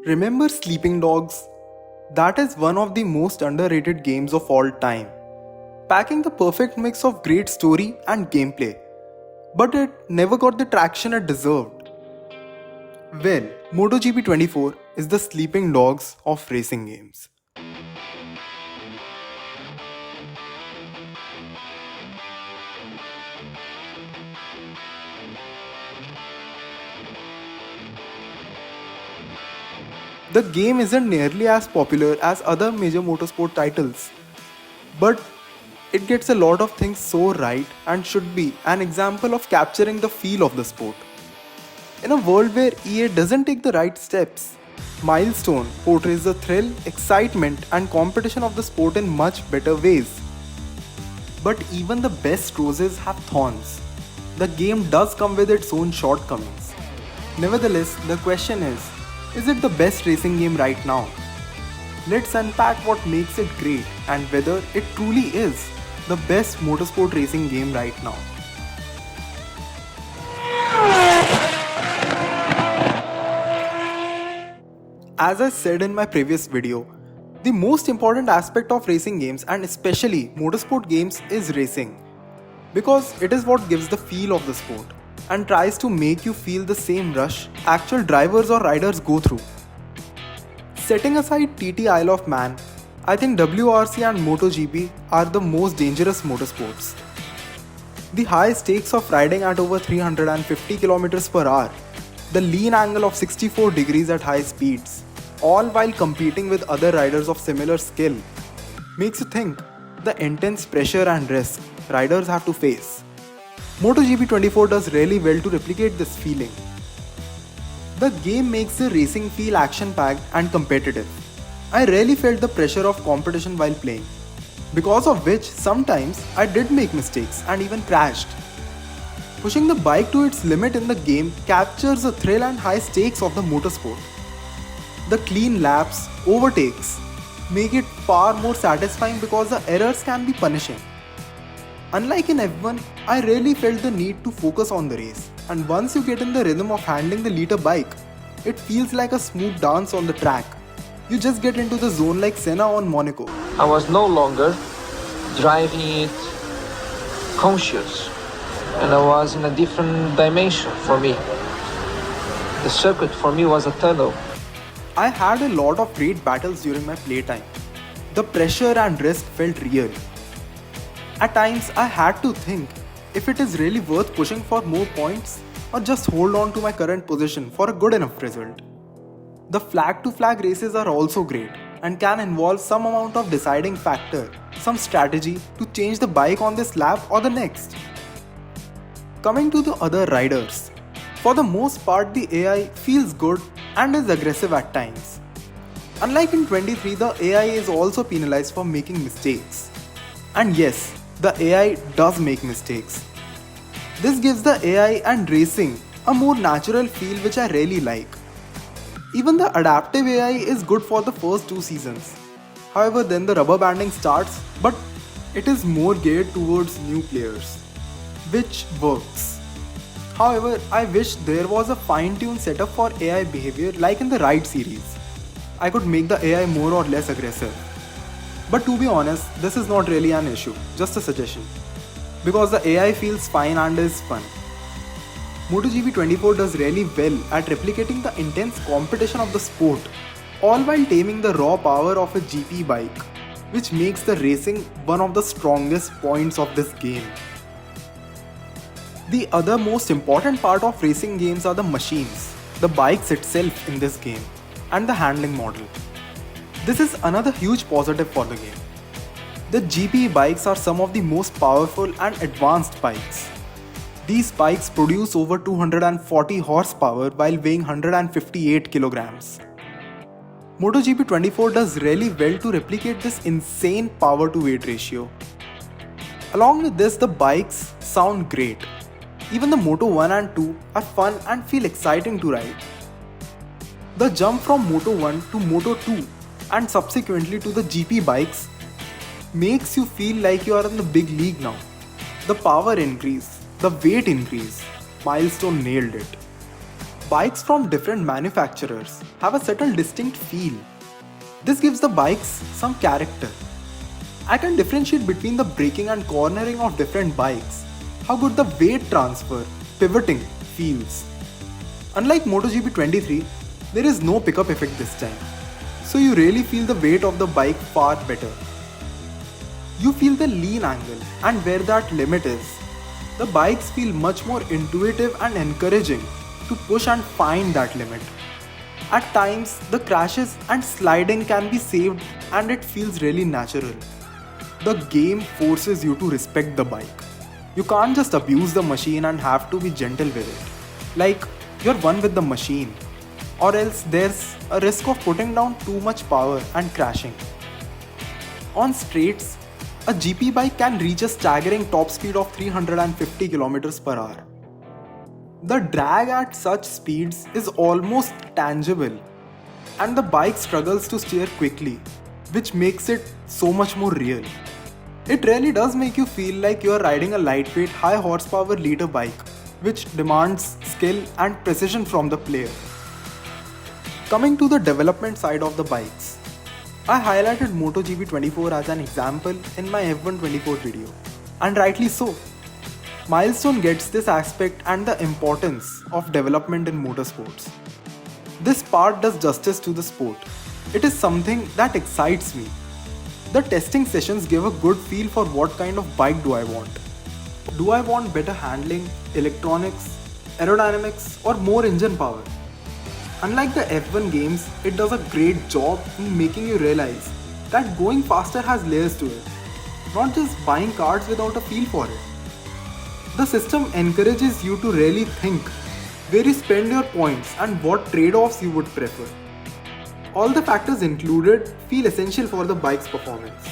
Remember Sleeping Dogs? That is one of the most underrated games of all time, packing the perfect mix of great story and gameplay, but it never got the traction it deserved. Well, MotoGP 24 is the sleeping dogs of racing games. The game isn't nearly as popular as other major motorsport titles, but it gets a lot of things so right and should be an example of capturing the feel of the sport. In a world where EA doesn't take the right steps, Milestone portrays the thrill, excitement, and competition of the sport in much better ways. But even the best roses have thorns. The game does come with its own shortcomings. Nevertheless, the question is it the best racing game right now? Let's unpack what makes it great and whether it truly is the best motorsport racing game right now. As I said in my previous video, the most important aspect of racing games and especially motorsport games is racing, because it is what gives the feel of the sport and tries to make you feel the same rush actual drivers or riders go through. Setting aside TT Isle of Man, I think WRC and MotoGP are the most dangerous motorsports. The high stakes of riding at over 350 km per hour, the lean angle of 64 degrees at high speeds, all while competing with other riders of similar skill, makes you think the intense pressure and risk riders have to face. MotoGP 24 does really well to replicate this feeling. The game makes the racing feel action-packed and competitive. I rarely felt the pressure of competition while playing, because of which sometimes I did make mistakes and even crashed. Pushing the bike to its limit in the game captures the thrill and high stakes of the motorsport. The clean laps, overtakes, make it far more satisfying because the errors can be punishing. Unlike in F1, I rarely felt the need to focus on the race, and once you get in the rhythm of handling the liter bike, it feels like a smooth dance on the track. You just get into the zone like Senna on Monaco. I was no longer driving it conscious, and I was in a different dimension for me. The circuit for me was a tunnel. I had a lot of great battles during my playtime. The pressure and risk felt real. At times, I had to think if it is really worth pushing for more points or just hold on to my current position for a good enough result. The flag to flag races are also great and can involve some amount of deciding factor, some strategy to change the bike on this lap or the next. Coming to the other riders, for the most part the AI feels good and is aggressive at times. Unlike in 23, the AI is also penalized for making mistakes. And yes, the AI does make mistakes. This gives the AI and racing a more natural feel which I really like. Even the adaptive AI is good for the first 2 seasons. However, then the rubber banding starts, but it is more geared towards new players, which works. However, I wish there was a fine-tuned setup for AI behavior like in the Ride series. I could make the AI more or less aggressive. But to be honest, this is not really an issue, just a suggestion. Because the AI feels fine and is fun. MotoGP 24 does really well at replicating the intense competition of the sport, all while taming the raw power of a GP bike, which makes the racing one of the strongest points of this game. The other most important part of racing games are the machines, the bikes itself in this game, and the handling model. This is another huge positive for the game. The GP bikes are some of the most powerful and advanced bikes. These bikes produce over 240 horsepower while weighing 158 kilograms. MotoGP 24 does really well to replicate this insane power to weight ratio. Along with this, the bikes sound great. Even the Moto 1 and 2 are fun and feel exciting to ride. The jump from Moto 1 to Moto 2 and subsequently to the GP bikes makes you feel like you are in the big league now. The power increase, the weight increase, Milestone nailed it. Bikes from different manufacturers have a certain distinct feel. This gives the bikes some character. I can differentiate between the braking and cornering of different bikes, how good the weight transfer, pivoting feels. Unlike MotoGP 23, there is no pickup effect this time, so you really feel the weight of the bike far better. You feel the lean angle and where that limit is. The bikes feel much more intuitive and encouraging to push and find that limit. At times, the crashes and sliding can be saved and it feels really natural. The game forces you to respect the bike. You can't just abuse the machine and have to be gentle with it. Like, you're one with the machine. Or else there's a risk of putting down too much power and crashing. On straights, a GP bike can reach a staggering top speed of 350 km per hour. The drag at such speeds is almost tangible, and the bike struggles to steer quickly, which makes it so much more real. It really does make you feel like you are riding a lightweight, high horsepower liter bike, which demands skill and precision from the player. Coming to the development side of the bikes, I highlighted MotoGP 24 as an example in my F1 24 video, and rightly so. Milestone gets this aspect and the importance of development in motorsports. This part does justice to the sport. It is something that excites me. The testing sessions give a good feel for what kind of bike do I want. Do I want better handling, electronics, aerodynamics, or more engine power? Unlike the F1 games, it does a great job in making you realize that going faster has layers to it, not just buying cars without a feel for it. The system encourages you to really think where you spend your points and what trade-offs you would prefer. All the factors included feel essential for the bike's performance.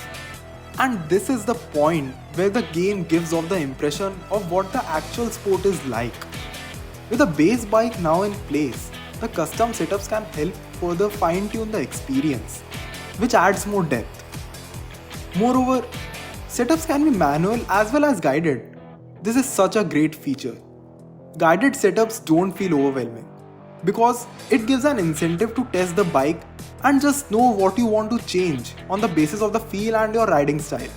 And this is the point where the game gives off the impression of what the actual sport is like. With a base bike now in place, the custom setups can help further fine-tune the experience, which adds more depth. Moreover, setups can be manual as well as guided. This is such a great feature. Guided setups don't feel overwhelming because it gives an incentive to test the bike and just know what you want to change on the basis of the feel and your riding style.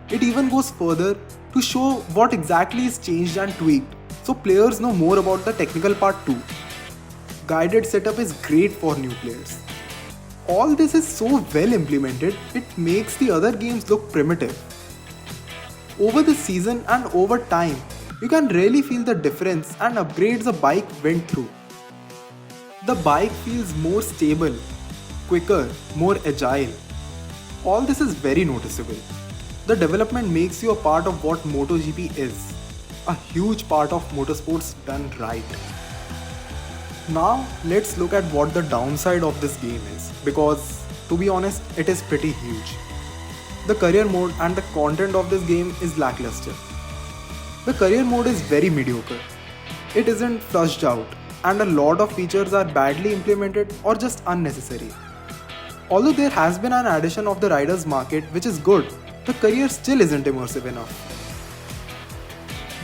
It even goes further to show what exactly is changed and tweaked so players know more about the technical part too. Guided setup is great for new players. All this is so well implemented, it makes the other games look primitive. Over the season and over time, you can really feel the difference and upgrades a bike went through. The bike feels more stable, quicker, more agile. All this is very noticeable. The development makes you a part of what MotoGP is, a huge part of motorsports done right. Now let's look at what the downside of this game is, because to be honest, it is pretty huge. The career mode and the content of this game is lackluster. The career mode is very mediocre. It isn't flushed out, and a lot of features are badly implemented or just unnecessary. Although there has been an addition of the riders market which is good, the career still isn't immersive enough.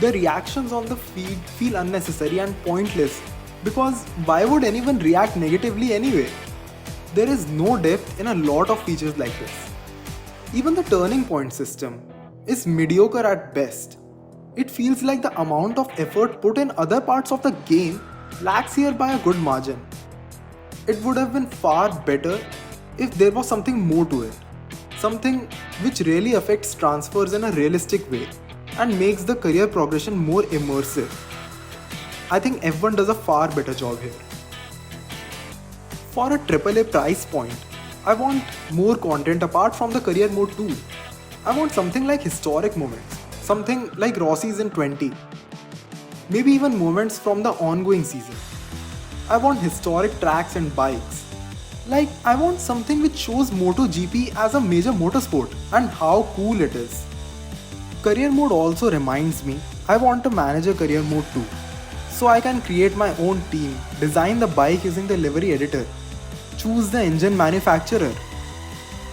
The reactions on the feed feel unnecessary and pointless because why would anyone react negatively anyway? There is no depth in a lot of features like this. Even the turning point system is mediocre at best. It feels like the amount of effort put in other parts of the game lacks here by a good margin. It would have been far better if there was something more to it. Something which really affects transfers in a realistic way and makes the career progression more immersive. I think F1 does a far better job here. For a AAA price point, I want more content apart from the career mode too. I want something like historic moments, something like Raw Season 20. Maybe even moments from the ongoing season. I want historic tracks and bikes. Like, I want something which shows MotoGP as a major motorsport and how cool it is. Career mode also reminds me I want to manage a career mode too. So I can create my own team, design the bike using the livery editor, choose the engine manufacturer.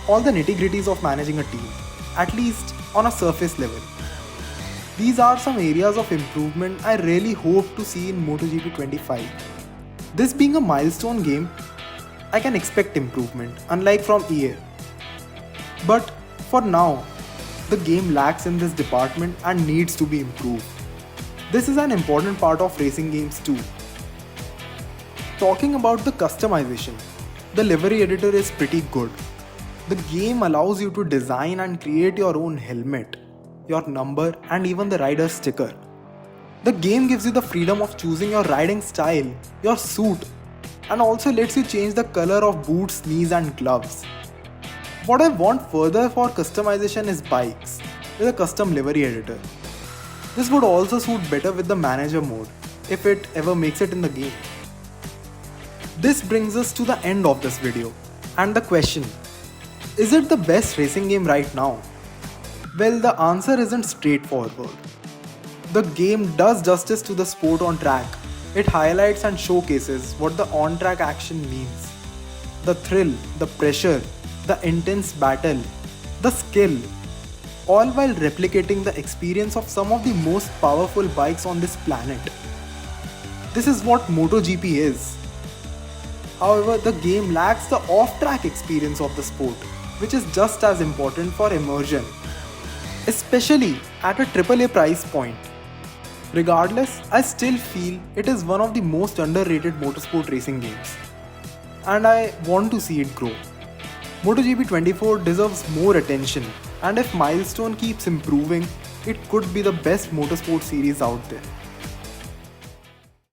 All the nitty-gritties of managing a team, at least on a surface level. These are some areas of improvement I really hope to see in MotoGP 25. This being a milestone game, I can expect improvement, unlike from EA. But for now, the game lacks in this department and needs to be improved. This is an important part of racing games too. Talking about the customization, the livery editor is pretty good. The game allows you to design and create your own helmet, your number, and even the rider sticker. The game gives you the freedom of choosing your riding style, your suit, and also lets you change the color of boots, knees, and gloves. What I want further for customization is bikes with a custom livery editor. This would also suit better with the manager mode if it ever makes it in the game. This brings us to the end of this video and the question, is it the best racing game right now? Well, the answer isn't straightforward. The game does justice to the sport on track. It highlights and showcases what the on-track action means. The thrill, the pressure, the intense battle, the skill, all while replicating the experience of some of the most powerful bikes on this planet. This is what MotoGP is. However, the game lacks the off-track experience of the sport, which is just as important for immersion, especially at a AAA price point. Regardless, I still feel it is one of the most underrated motorsport racing games, and I want to see it grow. MotoGP 24 deserves more attention, and if Milestone keeps improving, it could be the best motorsport series out there.